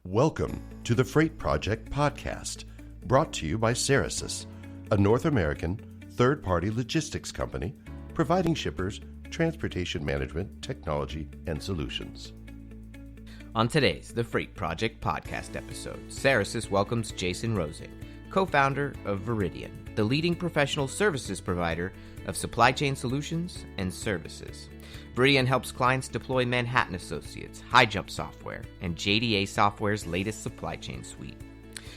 Welcome to the Freight Project Podcast, brought to you by Cerasis, a North American third-party logistics company providing shippers transportation management, technology, and solutions. On today's The Freight Project Podcast episode, Cerasis welcomes Jason Rosing, co-founder of Veridian, the leading professional services provider of supply chain solutions and services. Veridian helps clients deploy Manhattan Associates, HighJump Software, and JDA Software's latest supply chain suite.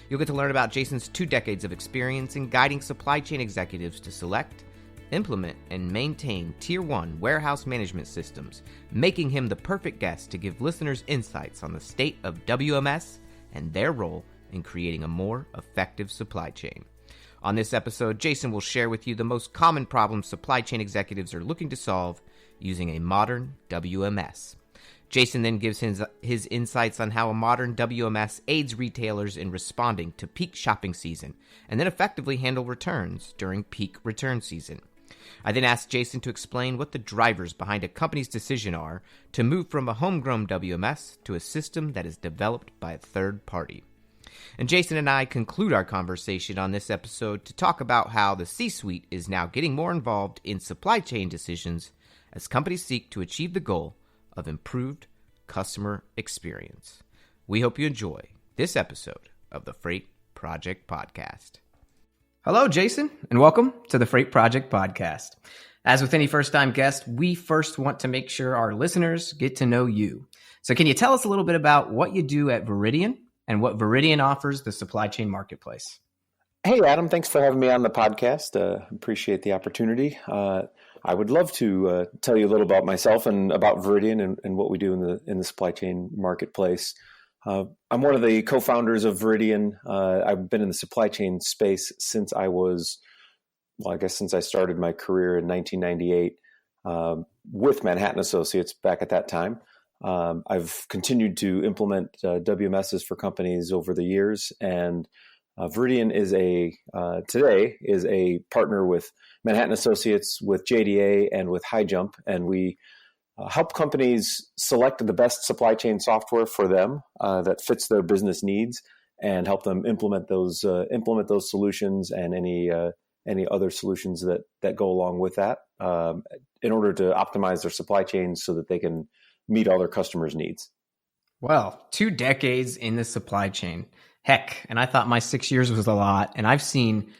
You'll get to learn about Jason's 2 decades of experience in guiding supply chain executives to select, implement, and maintain Tier 1 warehouse management systems, making him the perfect guest to give listeners insights on the state of WMS and their role in creating a more effective supply chain. On this episode, Jason will share with you the most common problems supply chain executives are looking to solve using a modern WMS. Jason then gives his insights on how a modern WMS aids retailers in responding to peak shopping season and then effectively handle returns during peak return season. I then asked Jason to explain what the drivers behind a company's decision are to move from a homegrown WMS to a system that is developed by a third party. And Jason and I conclude our conversation on this episode to talk about how the C-suite is now getting more involved in supply chain decisions as companies seek to achieve the goal of improved customer experience. We hope you enjoy this episode of the Freight Project Podcast. Hello, Jason, and welcome to the Freight Project Podcast. As with any first-time guest, we first want to make sure our listeners get to know you. So can you tell us a little bit about what you do at Veridian and what Veridian offers the supply chain marketplace? Hey, Adam, thanks for having me on the podcast. Appreciate the opportunity. I would love to tell you a little about myself and about Veridian and what we do in the supply chain marketplace. I'm one of the co-founders of Veridian. I've been in the supply chain space since since I started my career in 1998 with Manhattan Associates back at that time. I've continued to implement WMSs for companies over the years, and Veridian today is a partner with Manhattan Associates, with JDA, and with HighJump, and we help companies select the best supply chain software for them that fits their business needs, and help them implement those solutions and any other solutions that go along with that in order to optimize their supply chains so that they can meet all their customers' needs. Well, 2 decades in the supply chain. Heck, and I thought my 6 years was a lot, and I've seen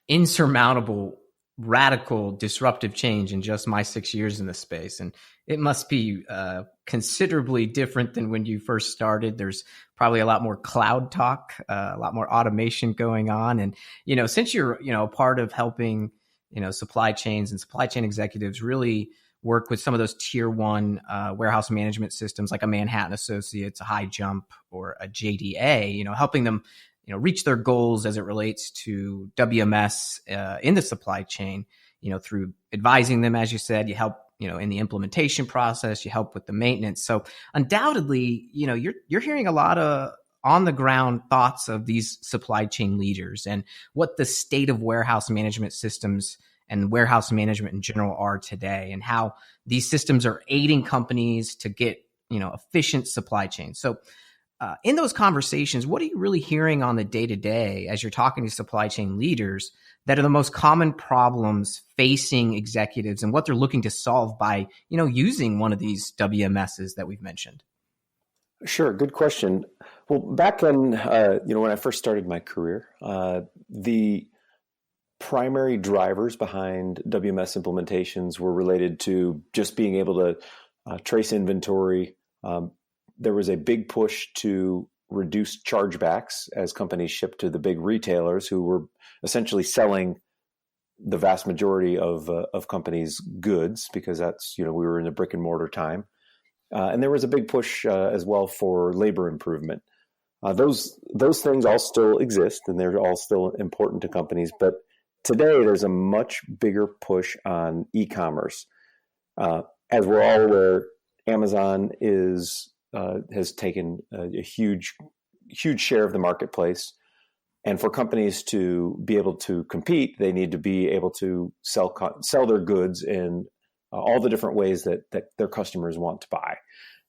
insurmountable, radical, disruptive change in just my 6 years in the space. And it must be considerably different than when you first started. There's probably a lot more cloud talk, a lot more automation going on. And, since you're, a part of helping, supply chains and supply chain executives really work with some of those tier 1 warehouse management systems like a Manhattan Associates, a HighJump, or a JDA, helping them, reach their goals as it relates to WMS in the supply chain, through advising them, as you said, you help, in the implementation process, you help with the maintenance. So undoubtedly, you're hearing a lot of on the ground thoughts of these supply chain leaders and what the state of warehouse management systems and warehouse management in general are today, and how these systems are aiding companies to get, efficient supply chains. So in those conversations, what are you really hearing on the day-to-day as you're talking to supply chain leaders that are the most common problems facing executives and what they're looking to solve by, using one of these WMSs that we've mentioned? Sure. Good question. Well, back when, when I first started my career, the primary drivers behind WMS implementations were related to just being able to trace inventory. There was a big push to reduce chargebacks as companies shipped to the big retailers who were essentially selling the vast majority of companies' goods, because that's, we were in a brick and mortar time. And there was a big push as well for labor improvement. Those things all still exist, and they're all still important to companies. But today, there's a much bigger push on e-commerce. As we're all aware, Amazon has taken a huge share of the marketplace. And for companies to be able to compete, they need to be able to sell their goods in all the different ways that their customers want to buy.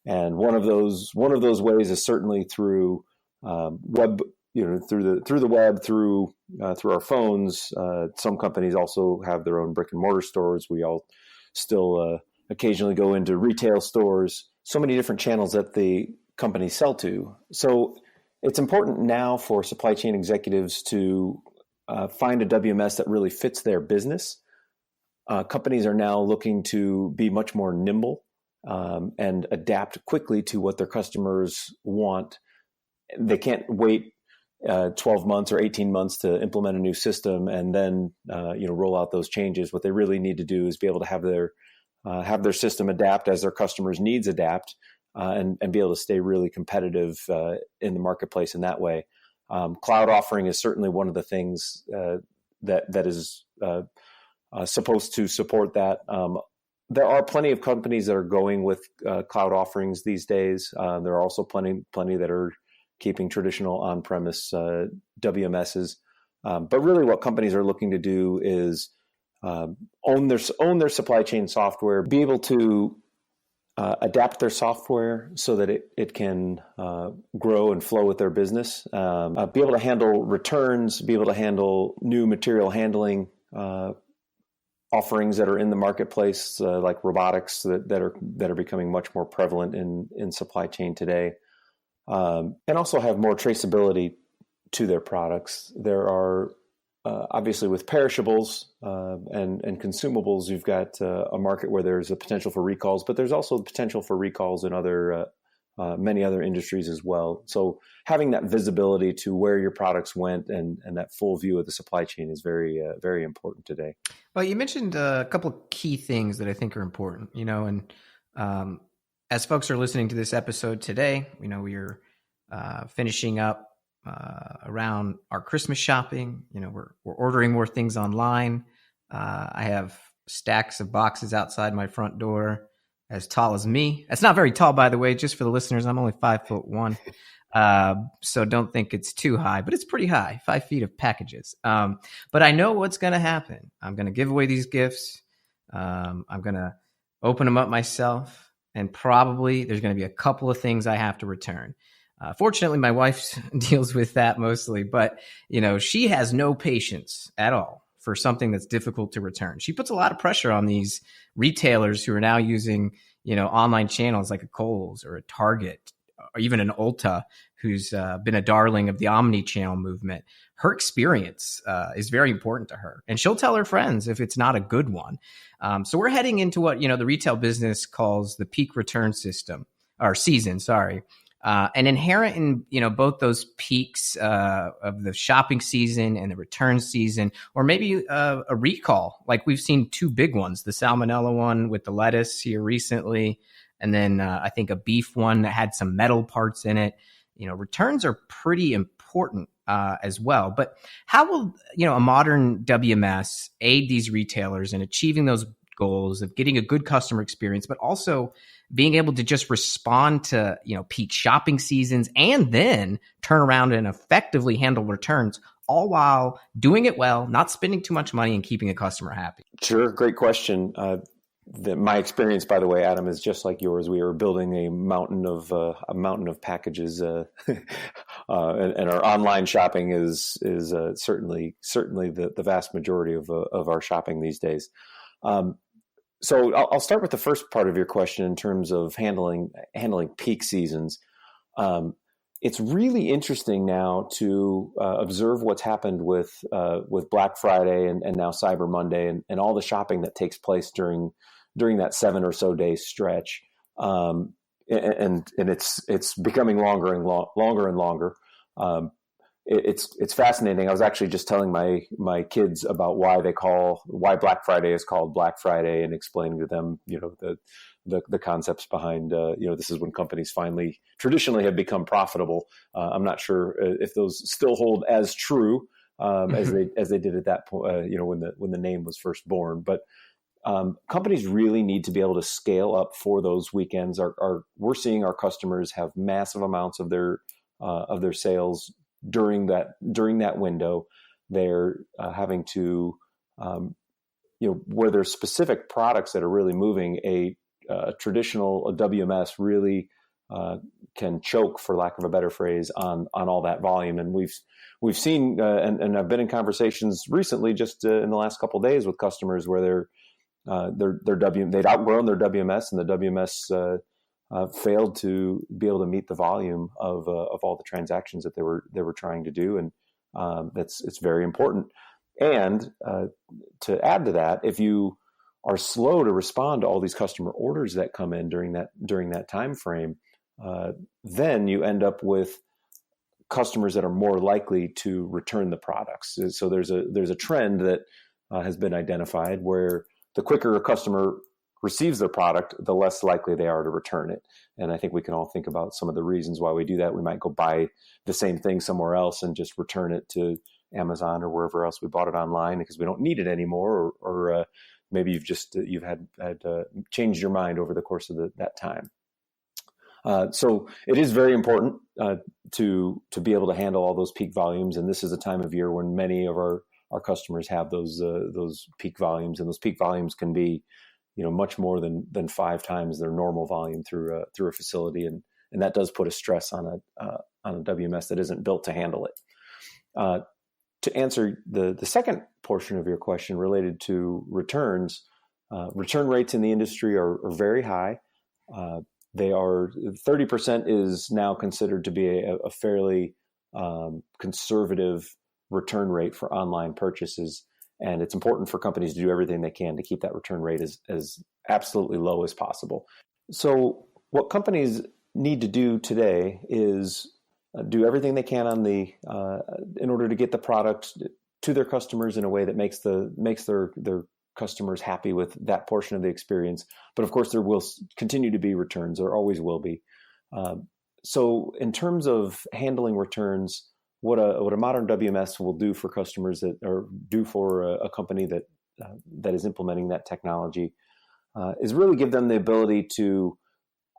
And one of those ways is certainly through web, through the web, through our phones. Some companies also have their own brick and mortar stores. We all still occasionally go into retail stores. So many different channels that the companies sell to. So it's important now for supply chain executives to find a WMS that really fits their business. Companies are now looking to be much more nimble and adapt quickly to what their customers want. They can't wait 12 months or 18 months to implement a new system and then roll out those changes. What they really need to do is be able to have their system adapt as their customers' needs adapt, and be able to stay really competitive in the marketplace in that way. Cloud offering is certainly one of the things that is supposed to support that. There are plenty of companies that are going with cloud offerings these days. There are also plenty that are keeping traditional on-premise WMSs. But really what companies are looking to do is own their supply chain software, be able to adapt their software so that it can grow and flow with their business, be able to handle returns, be able to handle new material handling offerings that are in the marketplace, like robotics that are becoming much more prevalent in supply chain today, and also have more traceability to their products. There are obviously with perishables and consumables, you've got a market where there's a potential for recalls, but there's also the potential for recalls in many other industries as well. So having that visibility to where your products went and that full view of the supply chain is very, very important today. Well, you mentioned a couple of key things that I think are important, and as folks are listening to this episode today, we are finishing up around our Christmas shopping. We're ordering more things online. I have stacks of boxes outside my front door as tall as me. That's not very tall, by the way, just for the listeners. I'm only 5'1". So don't think it's too high, but it's pretty high, 5 feet of packages. But I know what's going to happen. I'm going to give away these gifts. I'm going to open them up myself, and probably there's going to be a couple of things I have to return. Fortunately, my wife deals with that mostly, but she has no patience at all for something that's difficult to return. She puts a lot of pressure on these retailers who are now using, online channels like a Kohl's or a Target or even an Ulta, who's been a darling of the omni-channel movement. Her experience is very important to her, and she'll tell her friends if it's not a good one. So we're heading into what, the retail business calls the peak return season, and inherent in, both those peaks of the shopping season and the return season, or maybe a recall, like we've seen two big ones, the salmonella one with the lettuce here recently, and then I think a beef one that had some metal parts in it. Returns are pretty important as well. But how will, a modern WMS aid these retailers in achieving those goals of getting a good customer experience, but also being able to just respond to, peak shopping seasons and then turn around and effectively handle returns, all while doing it well, not spending too much money and keeping a customer happy? Sure. Great question. My experience, by the way, Adam, is just like yours. We are building a mountain of packages, and our online shopping is certainly the vast majority of our shopping these days. So I'll start with the first part of your question in terms of handling peak seasons. It's really interesting now to observe what's happened with Black Friday and now Cyber Monday and all the shopping that takes place during that 7 or so day stretch. And it's becoming longer and longer. It's fascinating. I was actually just telling my kids about why Black Friday is called Black Friday, and explaining to them, the concepts behind, this is when companies finally traditionally have become profitable. I'm not sure if those still hold as true as they did at that point, when the name was first born. But companies really need to be able to scale up for those weekends. We're seeing our customers have massive amounts of their sales during that window. They're having to, where there's specific products that are really moving, a traditional WMS really can choke, for lack of a better phrase, on all that volume. And we've seen, and I've been in conversations recently, just in the last couple of days, with customers where they'd outgrown their WMS, and the WMS failed to be able to meet the volume of all the transactions that they were trying to do, and it's very important. And to add to that, if you are slow to respond to all these customer orders that come in during that time frame, then you end up with customers that are more likely to return the products. So there's a trend that has been identified where the quicker a customer receives their product, the less likely they are to return it. And I think we can all think about some of the reasons why we do that. We might go buy the same thing somewhere else and just return it to Amazon or wherever else we bought it online because we don't need it anymore, or maybe you've had changed your mind over the course of that time. So it is very important to be able to handle all those peak volumes, and this is a time of year when many of our customers have those peak volumes, and those peak volumes can be, much more than 5 times their normal volume through a facility, and that does put a stress on a WMS that isn't built to handle it. To answer the second portion of your question related to returns, return rates in the industry are very high. They are 30% is now considered to be a fairly conservative return rate for online purchases. And it's important for companies to do everything they can to keep that return rate as absolutely low as possible. So what companies need to do today is do everything they can in order to get the product to their customers in a way that makes their customers happy with that portion of the experience. But of course, there will continue to be returns. There always will be. So in terms of handling returns, what a modern WMS will do for customers do for a company that is implementing that technology is really give them the ability to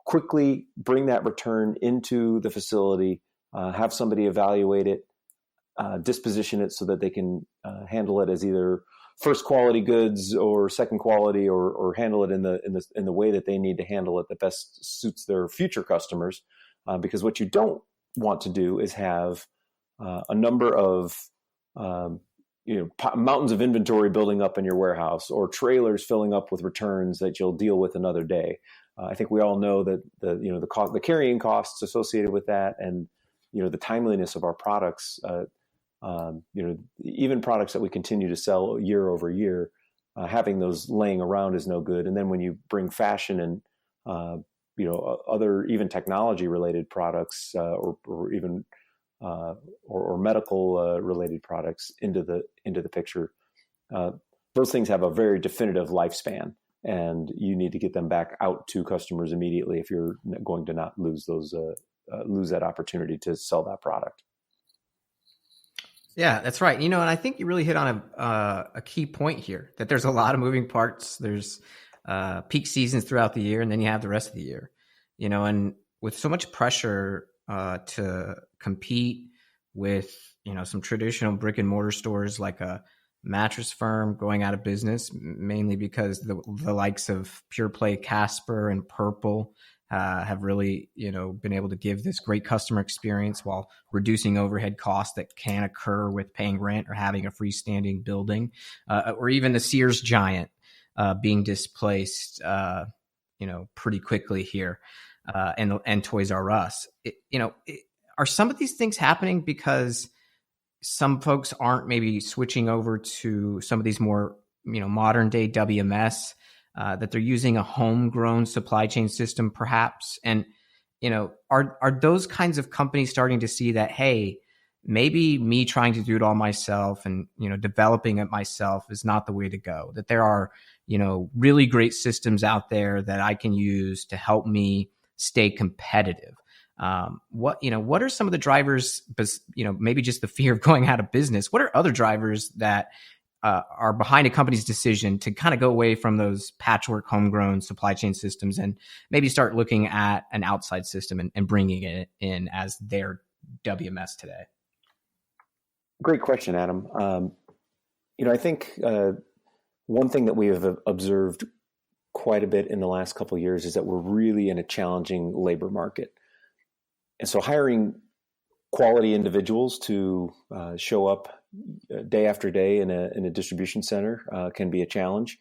quickly bring that return into the facility, have somebody evaluate it, disposition it so that they can handle it as either first quality goods or second quality, or handle it in the way that they need to handle it that best suits their future customers. Because what you don't want to do is have a number of mountains of inventory building up in your warehouse, or trailers filling up with returns that you'll deal with another day. I think we all know that the carrying costs associated with that, and the timeliness of our products. Even products that we continue to sell year over year, having those laying around is no good. And then when you bring fashion and other even technology related products, or even or medical related products into the picture, those things have a very definitive lifespan, and you need to get them back out to customers immediately if you're going to not lose that opportunity to sell that product. Yeah, that's right. And I think you really hit on a key point here, that there's a lot of moving parts. There's peak seasons throughout the year, and then you have the rest of the year, and with so much pressure to compete with, some traditional brick and mortar stores like a Mattress Firm going out of business, mainly because the likes of Pure Play Casper and Purple have really, been able to give this great customer experience while reducing overhead costs that can occur with paying rent or having a freestanding building, or even the Sears giant being displaced, pretty quickly here, and Toys R Us. Are some of these things happening because some folks aren't maybe switching over to some of these more, modern day WMS? That they're using a homegrown supply chain system, perhaps, and are those kinds of companies starting to see that, hey, maybe me trying to do it all myself and developing it myself is not the way to go? That there are really great systems out there that I can use to help me stay competitive. What are some of the drivers? Maybe just the fear of going out of business. What are other drivers that are behind a company's decision to kind of go away from those patchwork homegrown supply chain systems and maybe start looking at an outside system and bringing it in as their WMS today? Great question, Adam. I think one thing that we have observed quite a bit in the last couple of years is that we're really in a challenging labor market. And so hiring quality individuals to show up day after day in a distribution center can be a challenge.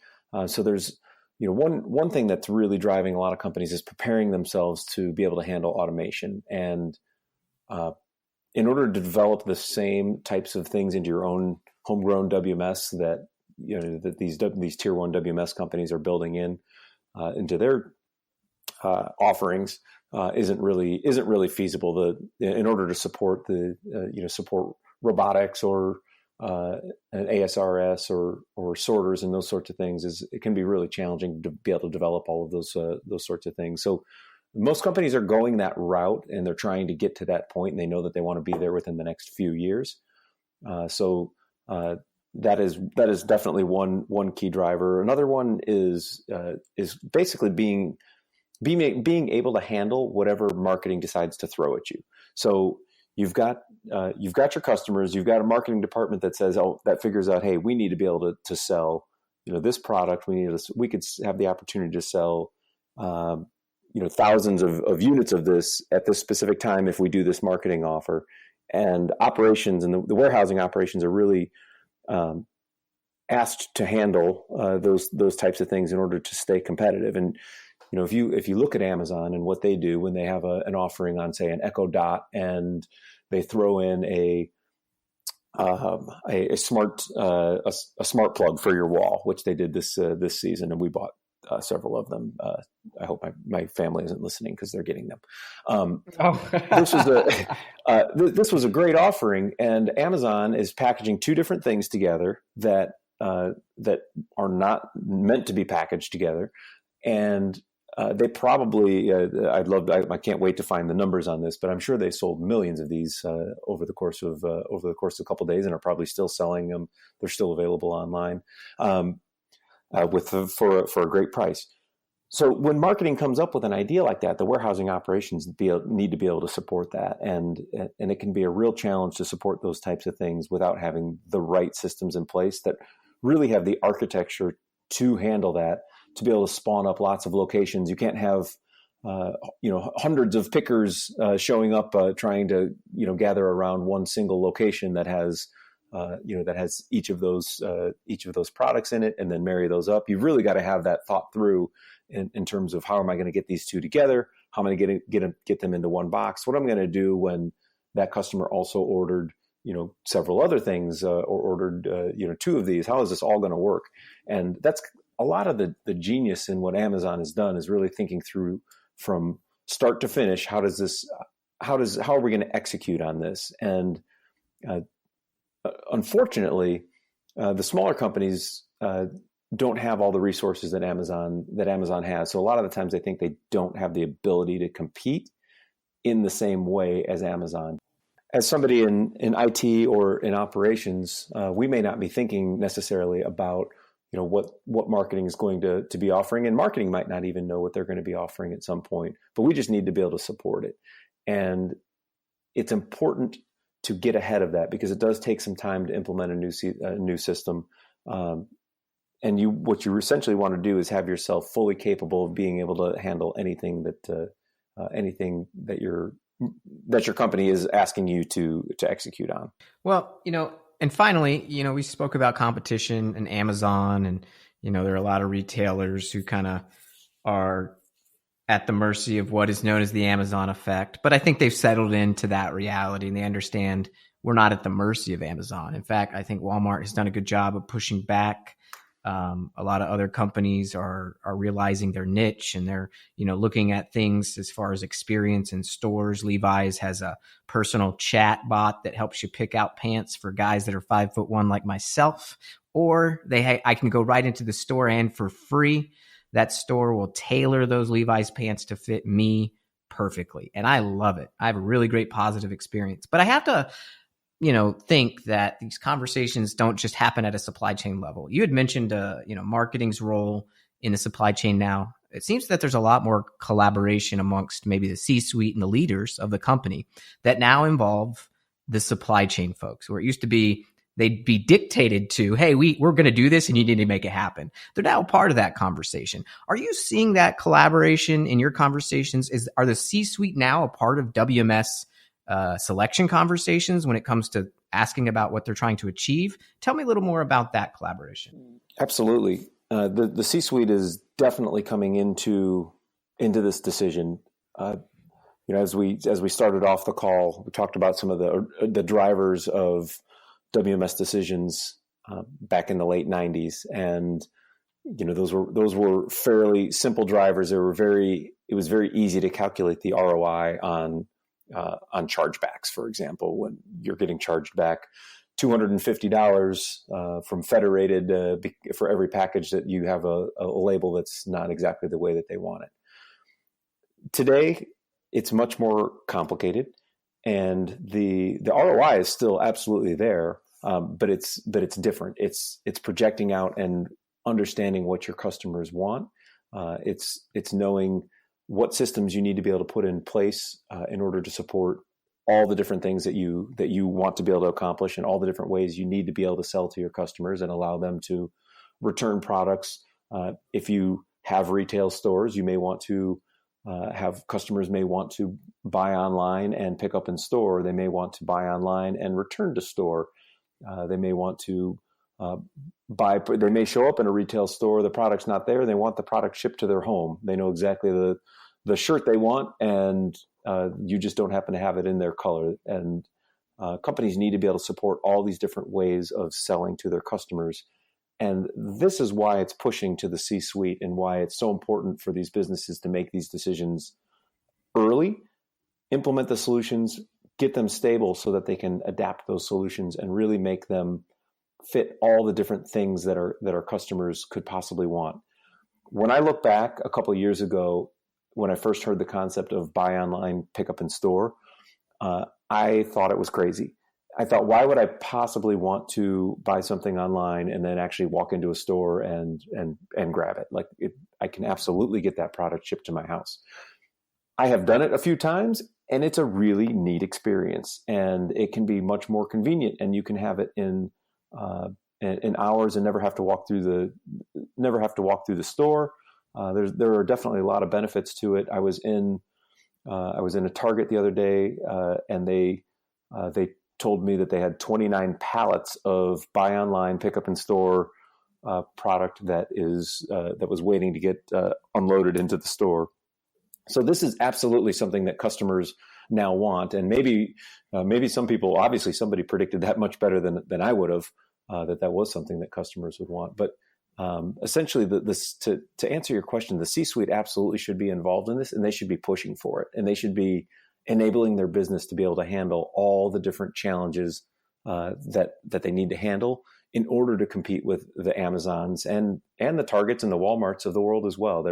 So there's one thing that's really driving a lot of companies is preparing themselves to be able to handle automation. And in order to develop the same types of things into your own homegrown WMS that that these tier one WMS companies are building into their offerings isn't really feasible. In order to support support robotics or an ASRS or sorters and those sorts of things, it can be really challenging to be able to develop all of those sorts of things. So most companies are going that route, and they're trying to get to that point, and they know that they want to be there within the next few years. That is definitely one key driver. Another one is basically being able to handle whatever marketing decides to throw at you. So you've got your customers, you've got a marketing department that says, that figures out, hey, we need to be able to sell, this product. We could have the opportunity to sell, thousands of units of this at this specific time if we do this marketing offer. And operations and the warehousing operations are really asked to handle those types of things in order to stay competitive. And if you look at Amazon and what they do when they have an offering on, say, an Echo Dot, and they throw in a smart plug for your wall, which they did this season, and we bought several of them. I hope my family isn't listening because they're getting them. This was a great offering, and Amazon is packaging two different things together that are not meant to be packaged together, and they probably I can't wait to find the numbers on this, but I'm sure they sold millions of these over the course of a couple of days, and are probably still selling them. They're still available online. For a great price. So when marketing comes up with an idea like that, the warehousing operations need to be able to support that, and it can be a real challenge to support those types of things without having the right systems in place that really have the architecture to handle that, to be able to spawn up lots of locations. You can't have hundreds of pickers showing up trying to gather around one single location that has each of those products in it, and then marry those up. You've really got to have that thought through in terms of, how am I going to get these two together? How am I going to get them into one box? What I'm going to do when that customer also ordered, several other things or ordered, two of these? How is this all going to work? And that's a lot of the genius in what Amazon has done, is really thinking through from start to finish. How are we going to execute on this? And unfortunately, the smaller companies don't have all the resources that Amazon has. So a lot of the times they think they don't have the ability to compete in the same way as Amazon. As somebody in IT or in operations, we may not be thinking necessarily about what marketing is going to be offering, and marketing might not even know what they're going to be offering at some point. But we just need to be able to support it, and it's important to get ahead of that, because it does take some time to implement a new system. And what you essentially want to do is have yourself fully capable of being able to handle anything that your company is asking you to execute on. Well, and finally, we spoke about competition and Amazon, and there are a lot of retailers who kind of are at the mercy of what is known as the Amazon effect. But I think they've settled into that reality, and they understand we're not at the mercy of Amazon. In fact, I think Walmart has done a good job of pushing back. A lot of other companies are realizing their niche, and they're, looking at things as far as experience in stores. Levi's has a personal chat bot that helps you pick out pants for guys that are 5'1" like myself, or I can go right into the store, and for free, that store will tailor those Levi's pants to fit me perfectly. And I love it. I have a really great positive experience. But I have to, think that these conversations don't just happen at a supply chain level. You had mentioned, marketing's role in the supply chain now. It seems that there's a lot more collaboration amongst maybe the C-suite and the leaders of the company that now involve the supply chain folks, where it used to be they'd be dictated to, hey, we're going to do this and you need to make it happen. They're now part of that conversation. Are you seeing that collaboration in your conversations? Are the C-suite now a part of WMS selection conversations when it comes to asking about what they're trying to achieve? Tell me a little more about that collaboration. Absolutely. The C-suite is definitely coming into this decision. As we started off the call, we talked about some of the drivers of WMS decisions back in the late 90s, and those were fairly simple drivers. It was very easy to calculate the ROI on chargebacks, for example, when you're getting charged back $250 from Federated for every package that you have a label that's not exactly the way that they want it. Today, it's much more complicated, and the ROI is still absolutely there, but it's different. It's projecting out and understanding what your customers want. It's knowing what systems you need to be able to put in place in order to support all the different things that you want to be able to accomplish, and all the different ways you need to be able to sell to your customers and allow them to return products. If you have retail stores, you may want to have customers may want to buy online and pick up in store. They may want to buy online and return to store. They may want to they may show up in a retail store, the product's not there, and they want the product shipped to their home. They know exactly the shirt they want, and you just don't happen to have it in their color. And companies need to be able to support all these different ways of selling to their customers. And this is why it's pushing to the C-suite, and why it's so important for these businesses to make these decisions early, implement the solutions, get them stable so that they can adapt those solutions and really make them fit all the different things that our customers could possibly want. When I look back a couple of years ago, when I first heard the concept of buy online, pick up in store, I thought it was crazy. I thought, why would I possibly want to buy something online and then actually walk into a store and grab it? I can absolutely get that product shipped to my house. I have done it a few times, and it's a really neat experience, and it can be much more convenient, and you can have it in hours and never have to walk through the store. There are definitely a lot of benefits to it. I was in a Target the other day, and they told me that they had 29 pallets of buy online, pick up in store product that was waiting to get unloaded into the store. So this is absolutely something that customers now want, and maybe some people, obviously somebody predicted that much better than I would have, that was something that customers would want. But essentially, to answer your question, the C-suite absolutely should be involved in this, and they should be pushing for it, and they should be enabling their business to be able to handle all the different challenges that they need to handle in order to compete with the Amazons and the Targets and the Walmarts of the world as well.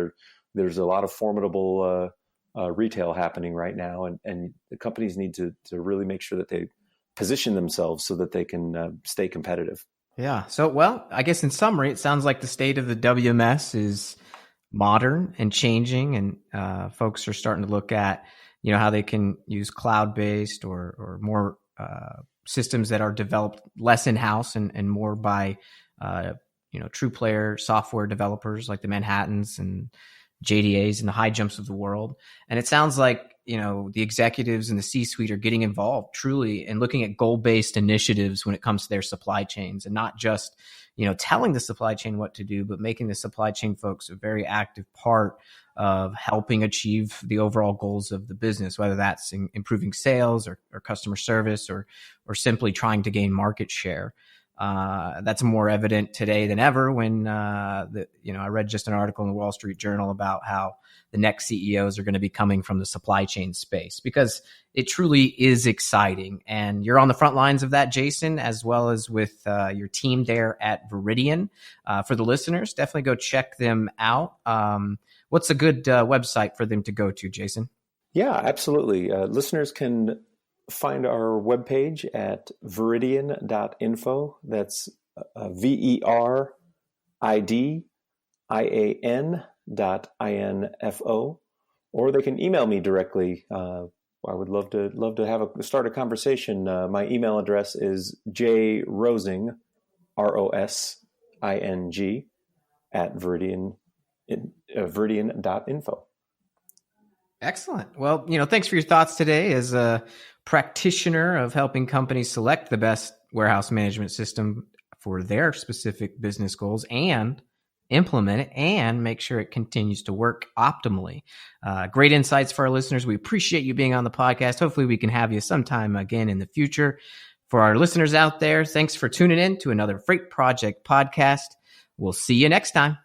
There's a lot of formidable retail happening right now, and the companies need to really make sure that they position themselves so that they can stay competitive. Yeah. So, well, I guess in summary, it sounds like the state of the WMS is modern and changing, and folks are starting to look at how they can use cloud-based or more systems that are developed less in-house and more by true player software developers like the Manhattans and JDAs and the HighJumps of the world. And it sounds like the executives and the C-suite are getting involved truly and looking at goal-based initiatives when it comes to their supply chains, and not just telling the supply chain what to do, but making the supply chain folks a very active part of helping achieve the overall goals of the business, whether that's improving sales or customer service or simply trying to gain market share. That's more evident today than ever when I read just an article in the Wall Street Journal about how the next CEOs are going to be coming from the supply chain space, because it truly is exciting. And you're on the front lines of that, Jason, as well as with your team there at Veridian. For the listeners, definitely go check them out. What's a good website for them to go to, Jason? Yeah, absolutely. Listeners can find our webpage at veridian.info. That's veridian.info. Or they can email me directly. I would love to start a conversation. My email address is jrosing, ROSING, at Veridian.info. Excellent. Well, thanks for your thoughts today as a practitioner of helping companies select the best warehouse management system for their specific business goals and implement it and make sure it continues to work optimally. Great insights for our listeners. We appreciate you being on the podcast. Hopefully we can have you sometime again in the future. For our listeners out there, thanks for tuning in to another Freight Project podcast. We'll see you next time.